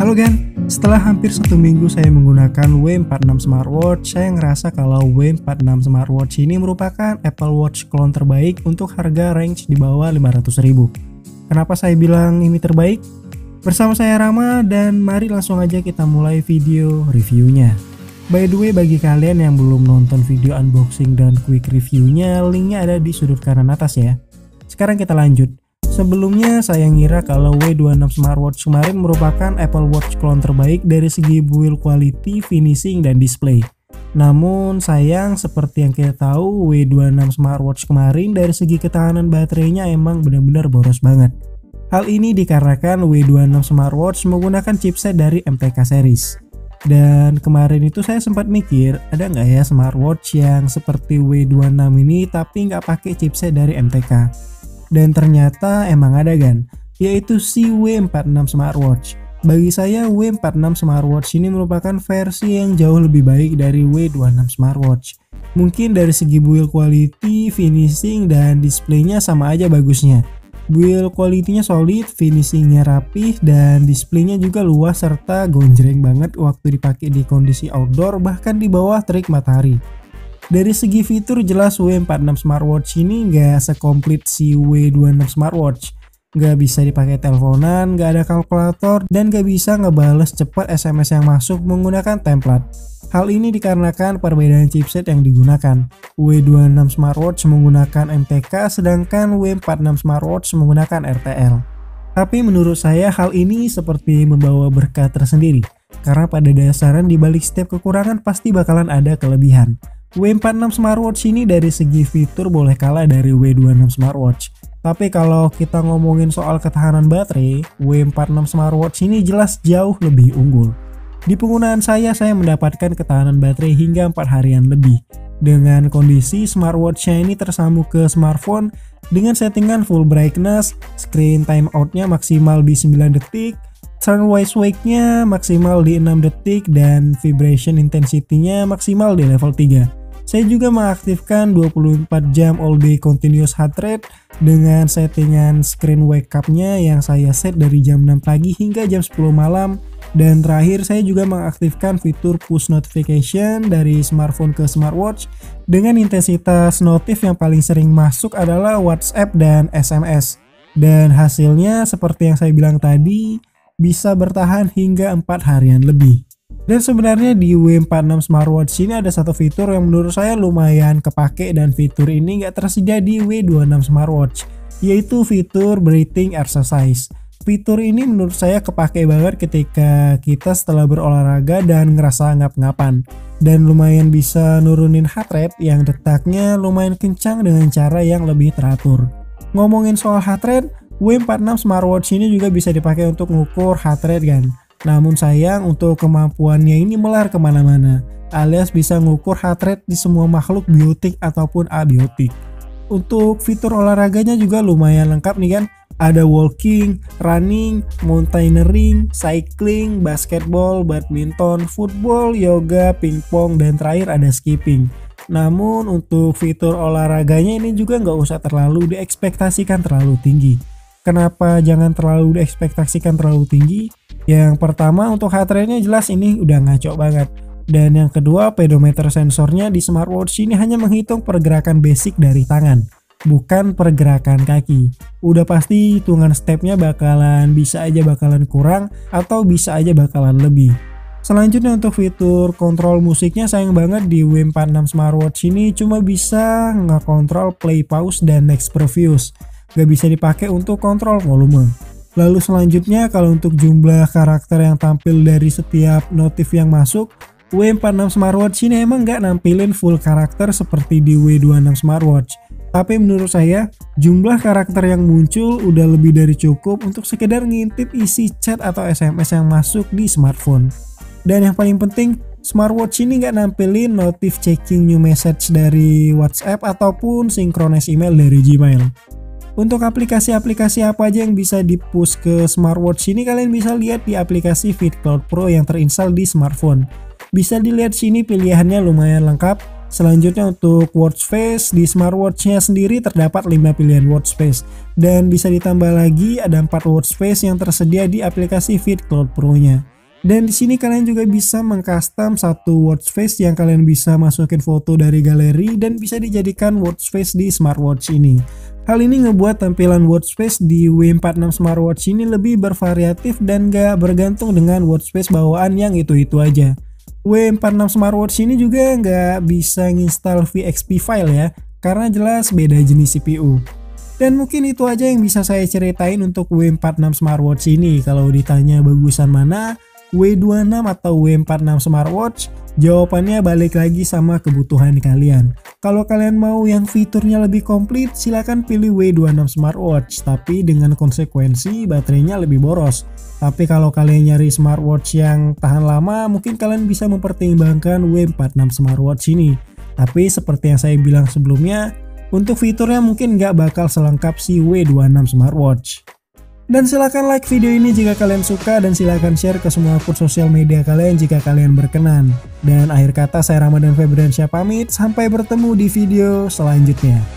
Halo Gan, setelah hampir 1 minggu saya menggunakan W46 Smartwatch, saya ngerasa kalau W46 Smartwatch ini merupakan Apple Watch clone terbaik untuk harga range di bawah 500.000. Kenapa saya bilang ini terbaik? Bersama saya Rama dan mari langsung aja kita mulai video reviewnya. By the way, bagi kalian yang belum nonton video unboxing dan quick reviewnya, linknya ada di sudut kanan atas ya. Sekarang kita lanjut. Sebelumnya saya ngira kalau W26 Smartwatch kemarin merupakan Apple Watch clone terbaik dari segi build quality, finishing, dan display. Namun sayang, seperti yang kita tahu, W26 Smartwatch kemarin dari segi ketahanan baterainya emang benar-benar boros banget. Hal ini dikarenakan W26 Smartwatch menggunakan chipset dari MTK series. Dan kemarin itu saya sempat mikir, ada nggak ya smartwatch yang seperti W26 ini tapi nggak pakai chipset dari MTK? Dan ternyata emang ada Gan, yaitu si W46 Smartwatch. Bagi saya W46 Smartwatch ini merupakan versi yang jauh lebih baik dari W26 Smartwatch. Mungkin dari segi build quality, finishing, dan displaynya sama aja bagusnya. Build quality-nya solid, finishingnya rapih, dan displaynya juga luas serta gonjreng banget waktu dipakai di kondisi outdoor bahkan di bawah terik matahari. Dari segi fitur jelas W46 Smartwatch ini nggak sekomplit si W26 Smartwatch. Nggak bisa dipakai teleponan, nggak ada kalkulator, dan nggak bisa ngebales cepat SMS yang masuk menggunakan template. Hal ini dikarenakan perbedaan chipset yang digunakan. W26 Smartwatch menggunakan MTK sedangkan W46 Smartwatch menggunakan RTL. Tapi menurut saya hal ini seperti membawa berkah tersendiri. Karena pada dasarnya di balik setiap kekurangan pasti bakalan ada kelebihan. W46 Smartwatch ini dari segi fitur boleh kalah dari W26 Smartwatch. Tapi kalau kita ngomongin soal ketahanan baterai, W46 Smartwatch ini jelas jauh lebih unggul. Di penggunaan saya mendapatkan ketahanan baterai hingga 4 harian lebih. Dengan kondisi smartwatch-nya ini tersambung ke smartphone dengan settingan full brightness, screen timeout-nya maksimal di 9 detik, turn wake-nya maksimal di 6 detik, dan vibration intensity-nya maksimal di level 3. Saya juga mengaktifkan 24 jam all day continuous heart rate dengan settingan screen wake up-nya yang saya set dari jam 6 pagi hingga jam 10 malam. Dan terakhir saya juga mengaktifkan fitur push notification dari smartphone ke smartwatch dengan intensitas notif yang paling sering masuk adalah WhatsApp dan SMS. Dan hasilnya seperti yang saya bilang tadi, bisa bertahan hingga 4 harian lebih. Dan sebenarnya di W46 Smartwatch ini ada satu fitur yang menurut saya lumayan kepake dan fitur ini nggak tersedia di W26 Smartwatch, yaitu fitur breathing exercise. Fitur ini menurut saya kepake banget ketika kita setelah berolahraga dan ngerasa ngap-ngapan. Dan lumayan bisa nurunin heart rate yang detaknya lumayan kencang dengan cara yang lebih teratur. Ngomongin soal heart rate, W46 Smartwatch ini juga bisa dipakai untuk mengukur heart rate kan. Namun sayang untuk kemampuannya ini melar kemana-mana, alias bisa mengukur heart rate di semua makhluk biotik ataupun abiotik. Untuk fitur olahraganya juga lumayan lengkap nih kan. Ada walking, running, mountaineering, cycling, basketball, badminton, football, yoga, pingpong, dan terakhir ada skipping. Namun untuk fitur olahraganya ini juga nggak usah terlalu diekspektasikan terlalu tinggi. Kenapa jangan terlalu diekspektasikan terlalu tinggi? Yang pertama untuk heart rate-nya jelas ini udah ngaco banget. Dan yang kedua, pedometer sensornya di smartwatch ini hanya menghitung pergerakan basic dari tangan, bukan pergerakan kaki. Udah pasti hitungan stepnya bakalan kurang atau bisa aja bakalan lebih. Selanjutnya untuk fitur kontrol musiknya sayang banget di W46 Smartwatch ini cuma bisa ngekontrol play pause dan next previous. Gak bisa dipakai untuk kontrol volume. Lalu selanjutnya kalau untuk jumlah karakter yang tampil dari setiap notif yang masuk, W46 Smartwatch ini emang nggak nampilin full karakter seperti di W26 Smartwatch. Tapi menurut saya, jumlah karakter yang muncul udah lebih dari cukup untuk sekedar ngintip isi chat atau SMS yang masuk di smartphone. Dan yang paling penting, smartwatch ini nggak nampilin notif checking new message dari WhatsApp ataupun synchronize email dari Gmail. Untuk aplikasi-aplikasi apa aja yang bisa di-push ke smartwatch ini kalian bisa lihat di aplikasi FitCloud Pro yang terinstall di smartphone. Bisa dilihat sini pilihannya lumayan lengkap. Selanjutnya untuk watch face, di smartwatch-nya sendiri terdapat 5 pilihan watch face. Dan bisa ditambah lagi ada 4 watch face yang tersedia di aplikasi FitCloud Pro-nya. Dan di sini kalian juga bisa mengcustom satu watch face yang kalian bisa masukin foto dari galeri dan bisa dijadikan watch face di smartwatch ini. Hal ini ngebuat tampilan watch face di W46 smartwatch ini lebih bervariatif dan gak bergantung dengan watch face bawaan yang itu-itu aja. W46 smartwatch ini juga nggak bisa nginstal VXP file ya, karena jelas beda jenis CPU. Dan mungkin itu aja yang bisa saya ceritain untuk W46 smartwatch ini. Kalau ditanya bagusan mana, W26 atau W46 smartwatch, jawabannya balik lagi sama kebutuhan kalian. Kalau kalian mau yang fiturnya lebih komplit, silahkan pilih W26 smartwatch, tapi dengan konsekuensi baterainya lebih boros. Tapi kalau kalian nyari smartwatch yang tahan lama, mungkin kalian bisa mempertimbangkan W46 smartwatch ini. Tapi seperti yang saya bilang sebelumnya, untuk fiturnya mungkin nggak bakal selengkap si W26 smartwatch. Dan silahkan like video ini jika kalian suka dan silahkan share ke semua akun sosial media kalian jika kalian berkenan. Dan akhir kata saya Ramadan Febriansyah pamit, sampai bertemu di video selanjutnya.